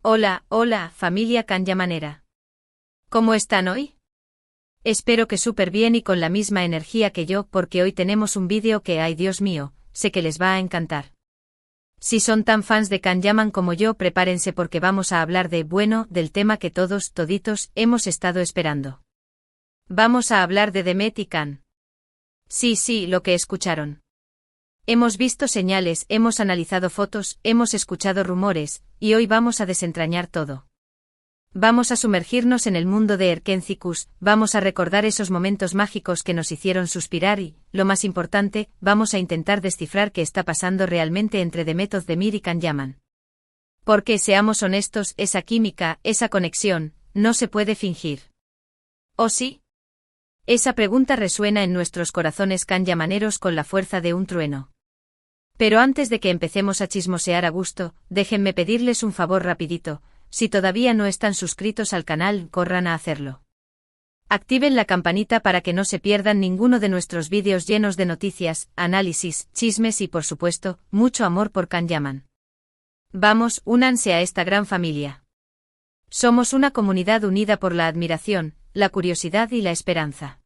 Hola, hola, familia Kanyamanera. ¿Cómo están hoy? Espero que súper bien y con la misma energía que yo, porque hoy tenemos un vídeo que, ay Dios mío, sé que les va a encantar. Si son tan fans de Kanyaman como yo, prepárense porque vamos a hablar del tema que todos, toditos, hemos estado esperando. Vamos a hablar de Demet y Kan. Sí, lo que escucharon. Hemos visto señales, hemos analizado fotos, hemos escuchado rumores, y hoy vamos a desentrañar todo. Vamos a sumergirnos en el mundo de Erkencikus, vamos a recordar esos momentos mágicos que nos hicieron suspirar y, lo más importante, vamos a intentar descifrar qué está pasando realmente entre Demet Özdemir y Kanyaman. Porque, seamos honestos, esa química, esa conexión, no se puede fingir. ¿O sí? Esa pregunta resuena en nuestros corazones kanyamaneros con la fuerza de un trueno. Pero antes de que empecemos a chismosear a gusto, déjenme pedirles un favor rapidito. Si todavía no están suscritos al canal, corran a hacerlo. Activen la campanita para que no se pierdan ninguno de nuestros vídeos llenos de noticias, análisis, chismes y por supuesto, mucho amor por Kanyaman. Vamos, únanse a esta gran familia. Somos una comunidad unida por la admiración, la curiosidad y la esperanza.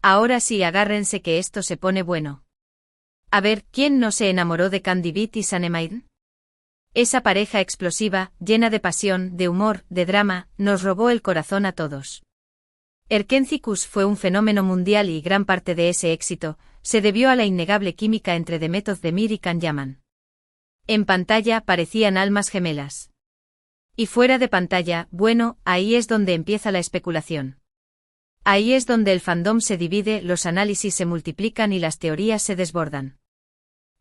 Ahora sí, agárrense que esto se pone bueno. A ver, ¿quién no se enamoró de Kandibit y Sanemaiden? Esa pareja explosiva, llena de pasión, de humor, de drama, nos robó el corazón a todos. Erkencikus fue un fenómeno mundial y gran parte de ese éxito se debió a la innegable química entre Demet Özdemir y Kanyaman. En pantalla parecían almas gemelas. Y fuera de pantalla, bueno, ahí es donde empieza la especulación. Ahí es donde el fandom se divide, los análisis se multiplican y las teorías se desbordan.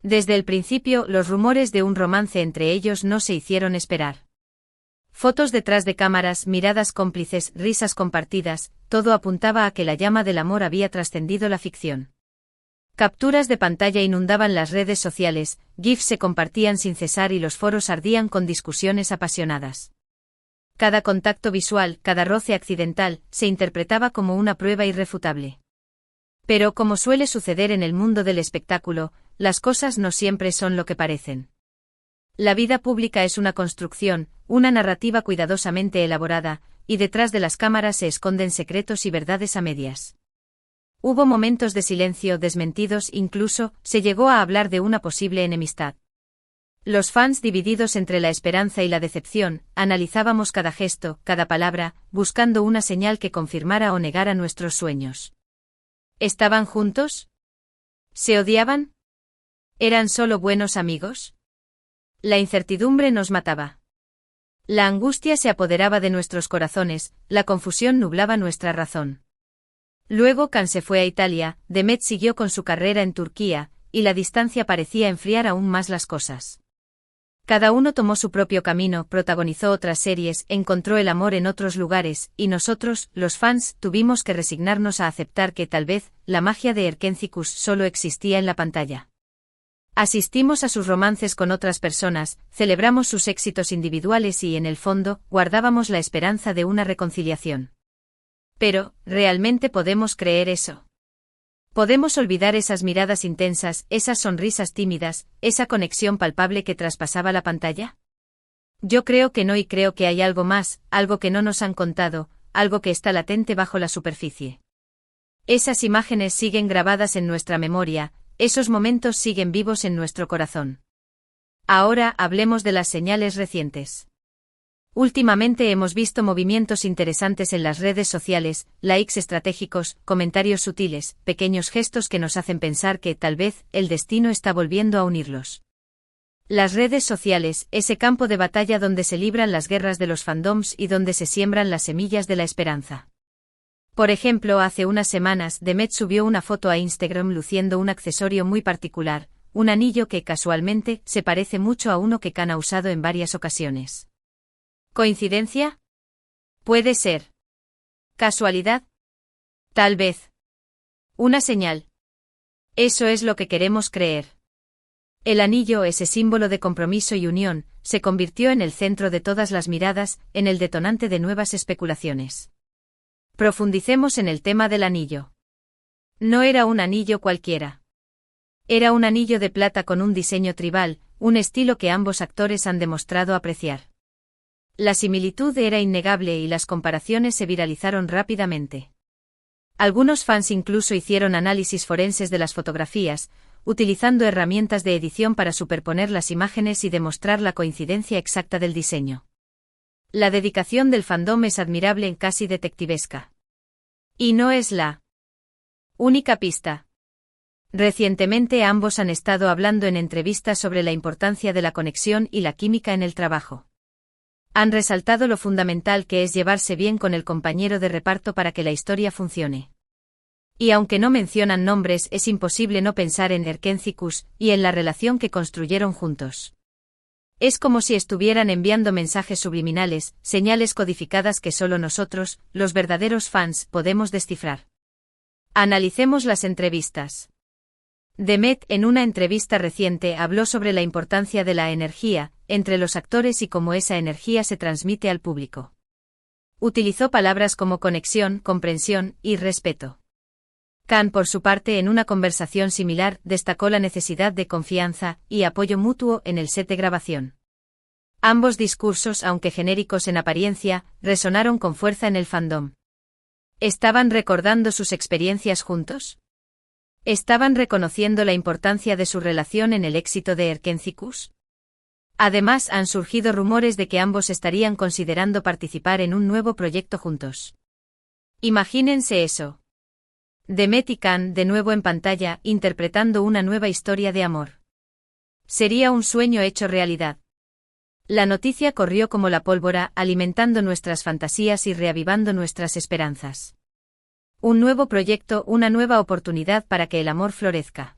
Desde el principio, los rumores de un romance entre ellos no se hicieron esperar. Fotos detrás de cámaras, miradas cómplices, risas compartidas, todo apuntaba a que la llama del amor había trascendido la ficción. Capturas de pantalla inundaban las redes sociales, GIFs se compartían sin cesar y los foros ardían con discusiones apasionadas. Cada contacto visual, cada roce accidental, se interpretaba como una prueba irrefutable. Pero como suele suceder en el mundo del espectáculo, las cosas no siempre son lo que parecen. La vida pública es una construcción, una narrativa cuidadosamente elaborada, y detrás de las cámaras se esconden secretos y verdades a medias. Hubo momentos de silencio desmentidos, incluso, se llegó a hablar de una posible enemistad. Los fans divididos entre la esperanza y la decepción, analizábamos cada gesto, cada palabra, buscando una señal que confirmara o negara nuestros sueños. ¿Estaban juntos? ¿Se odiaban? ¿Eran solo buenos amigos? La incertidumbre nos mataba. La angustia se apoderaba de nuestros corazones, la confusión nublaba nuestra razón. Luego Kan se fue a Italia, Demet siguió con su carrera en Turquía, y la distancia parecía enfriar aún más las cosas. Cada uno tomó su propio camino, protagonizó otras series, encontró el amor en otros lugares, y nosotros, los fans, tuvimos que resignarnos a aceptar que tal vez, la magia de Erkencikus solo existía en la pantalla. Asistimos a sus romances con otras personas, celebramos sus éxitos individuales y en el fondo, guardábamos la esperanza de una reconciliación. Pero, ¿realmente podemos creer eso? ¿Podemos olvidar esas miradas intensas, esas sonrisas tímidas, esa conexión palpable que traspasaba la pantalla? Yo creo que no y creo que hay algo más, algo que no nos han contado, algo que está latente bajo la superficie. Esas imágenes siguen grabadas en nuestra memoria, esos momentos siguen vivos en nuestro corazón. Ahora hablemos de las señales recientes. Últimamente hemos visto movimientos interesantes en las redes sociales, likes estratégicos, comentarios sutiles, pequeños gestos que nos hacen pensar que, tal vez, el destino está volviendo a unirlos. Las redes sociales, ese campo de batalla donde se libran las guerras de los fandoms y donde se siembran las semillas de la esperanza. Por ejemplo, hace unas semanas, Demet subió una foto a Instagram luciendo un accesorio muy particular, un anillo que, casualmente, se parece mucho a uno que Kan ha usado en varias ocasiones. ¿Coincidencia? Puede ser. ¿Casualidad? Tal vez. Una señal. Eso es lo que queremos creer. El anillo, ese símbolo de compromiso y unión, se convirtió en el centro de todas las miradas, en el detonante de nuevas especulaciones. Profundicemos en el tema del anillo. No era un anillo cualquiera. Era un anillo de plata con un diseño tribal, un estilo que ambos actores han demostrado apreciar. La similitud era innegable y las comparaciones se viralizaron rápidamente. Algunos fans incluso hicieron análisis forenses de las fotografías, utilizando herramientas de edición para superponer las imágenes y demostrar la coincidencia exacta del diseño. La dedicación del fandom es admirable, casi detectivesca. Y no es la única pista. Recientemente ambos han estado hablando en entrevistas sobre la importancia de la conexión y la química en el trabajo. Han resaltado lo fundamental que es llevarse bien con el compañero de reparto para que la historia funcione. Y aunque no mencionan nombres, es imposible no pensar en Erkencikus y en la relación que construyeron juntos. Es como si estuvieran enviando mensajes subliminales, señales codificadas que solo nosotros, los verdaderos fans, podemos descifrar. Analicemos las entrevistas. Demet, en una entrevista reciente, habló sobre la importancia de la energía entre los actores y cómo esa energía se transmite al público. Utilizó palabras como conexión, comprensión y respeto. Khan, por su parte, en una conversación similar, destacó la necesidad de confianza y apoyo mutuo en el set de grabación. Ambos discursos, aunque genéricos en apariencia, resonaron con fuerza en el fandom. ¿Estaban recordando sus experiencias juntos? ¿Estaban reconociendo la importancia de su relación en el éxito de Erkencikus? Además, han surgido rumores de que ambos estarían considerando participar en un nuevo proyecto juntos. Imagínense eso. Demet y Khan de nuevo en pantalla, interpretando una nueva historia de amor. Sería un sueño hecho realidad. La noticia corrió como la pólvora, alimentando nuestras fantasías y reavivando nuestras esperanzas. Un nuevo proyecto, una nueva oportunidad para que el amor florezca.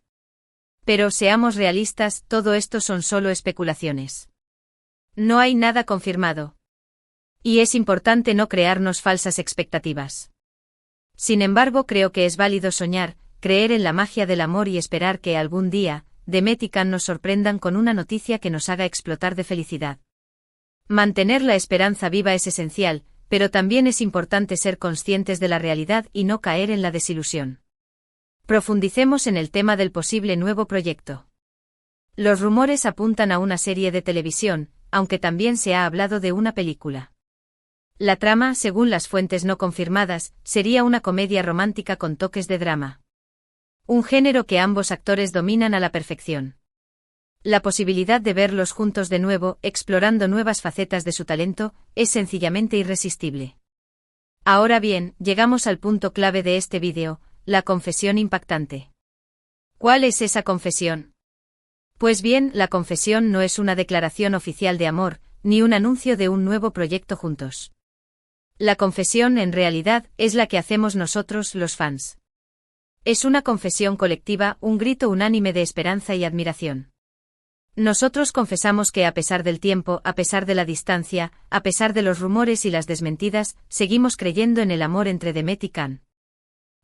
Pero seamos realistas, todo esto son solo especulaciones. No hay nada confirmado. Y es importante no crearnos falsas expectativas. Sin embargo, creo que es válido soñar, creer en la magia del amor y esperar que algún día, Demet y Khan nos sorprendan con una noticia que nos haga explotar de felicidad. Mantener la esperanza viva es esencial, pero también es importante ser conscientes de la realidad y no caer en la desilusión. Profundicemos en el tema del posible nuevo proyecto. Los rumores apuntan a una serie de televisión, aunque también se ha hablado de una película. La trama, según las fuentes no confirmadas, sería una comedia romántica con toques de drama. Un género que ambos actores dominan a la perfección. La posibilidad de verlos juntos de nuevo, explorando nuevas facetas de su talento, es sencillamente irresistible. Ahora bien, llegamos al punto clave de este vídeo, la confesión impactante. ¿Cuál es esa confesión? Pues bien, la confesión no es una declaración oficial de amor, ni un anuncio de un nuevo proyecto juntos. La confesión, en realidad, es la que hacemos nosotros, los fans. Es una confesión colectiva, un grito unánime de esperanza y admiración. Nosotros confesamos que a pesar del tiempo, a pesar de la distancia, a pesar de los rumores y las desmentidas, seguimos creyendo en el amor entre Demet y Khan.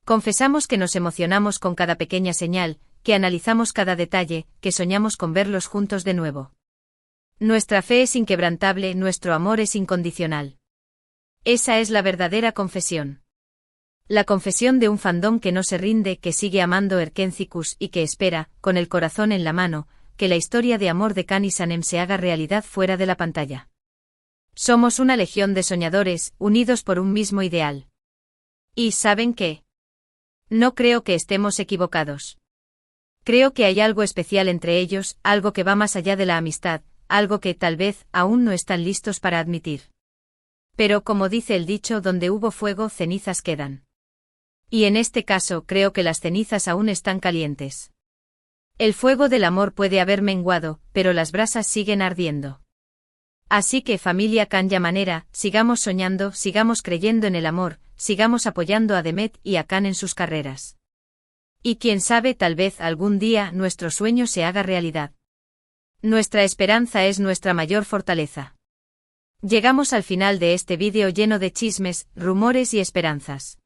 Confesamos que nos emocionamos con cada pequeña señal, que analizamos cada detalle, que soñamos con verlos juntos de nuevo. Nuestra fe es inquebrantable, nuestro amor es incondicional. Esa es la verdadera confesión. La confesión de un fandom que no se rinde, que sigue amando Erkencikus y que espera, con el corazón en la mano, que la historia de amor de Khan y Sanem se haga realidad fuera de la pantalla. Somos una legión de soñadores, unidos por un mismo ideal. ¿Y saben qué? No creo que estemos equivocados. Creo que hay algo especial entre ellos, algo que va más allá de la amistad, algo que, tal vez, aún no están listos para admitir. Pero como dice el dicho, donde hubo fuego, cenizas quedan. Y en este caso, creo que las cenizas aún están calientes. El fuego del amor puede haber menguado, pero las brasas siguen ardiendo. Así que, familia Kanyamanera, sigamos soñando, sigamos creyendo en el amor, sigamos apoyando a Demet y a Khan en sus carreras. Y quién sabe, tal vez algún día nuestro sueño se haga realidad. Nuestra esperanza es nuestra mayor fortaleza. Llegamos al final de este vídeo lleno de chismes, rumores y esperanzas.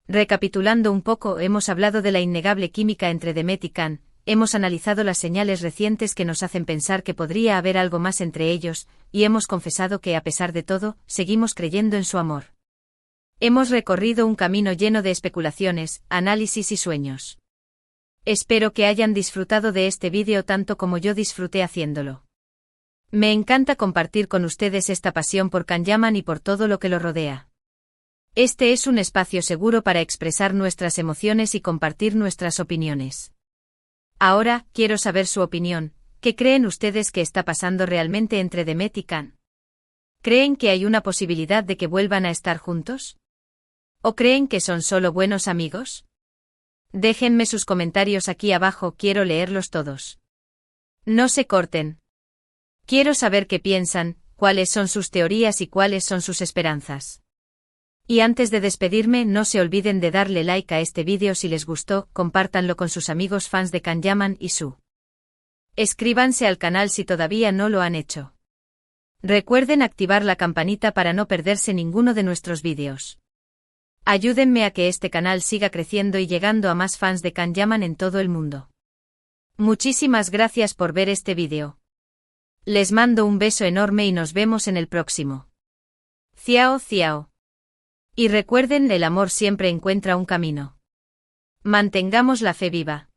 Recapitulando un poco, hemos hablado de la innegable química entre Demet y Khan. Hemos analizado las señales recientes que nos hacen pensar que podría haber algo más entre ellos, y hemos confesado que, a pesar de todo, seguimos creyendo en su amor. Hemos recorrido un camino lleno de especulaciones, análisis y sueños. Espero que hayan disfrutado de este vídeo tanto como yo disfruté haciéndolo. Me encanta compartir con ustedes esta pasión por Kanyaman y por todo lo que lo rodea. Este es un espacio seguro para expresar nuestras emociones y compartir nuestras opiniones. Ahora, quiero saber su opinión. ¿Qué creen ustedes que está pasando realmente entre Demet y Kan? ¿Creen que hay una posibilidad de que vuelvan a estar juntos? ¿O creen que son solo buenos amigos? Déjenme sus comentarios aquí abajo, quiero leerlos todos. No se corten. Quiero saber qué piensan, cuáles son sus teorías y cuáles son sus esperanzas. Y antes de despedirme, no se olviden de darle like a este vídeo si les gustó, compártanlo con sus amigos fans de Kanyaman y Su. Escríbanse al canal si todavía no lo han hecho. Recuerden activar la campanita para no perderse ninguno de nuestros vídeos. Ayúdenme a que este canal siga creciendo y llegando a más fans de Kanyaman en todo el mundo. Muchísimas gracias por ver este vídeo. Les mando un beso enorme y nos vemos en el próximo. Ciao ciao. Y recuerden, el amor siempre encuentra un camino. Mantengamos la fe viva.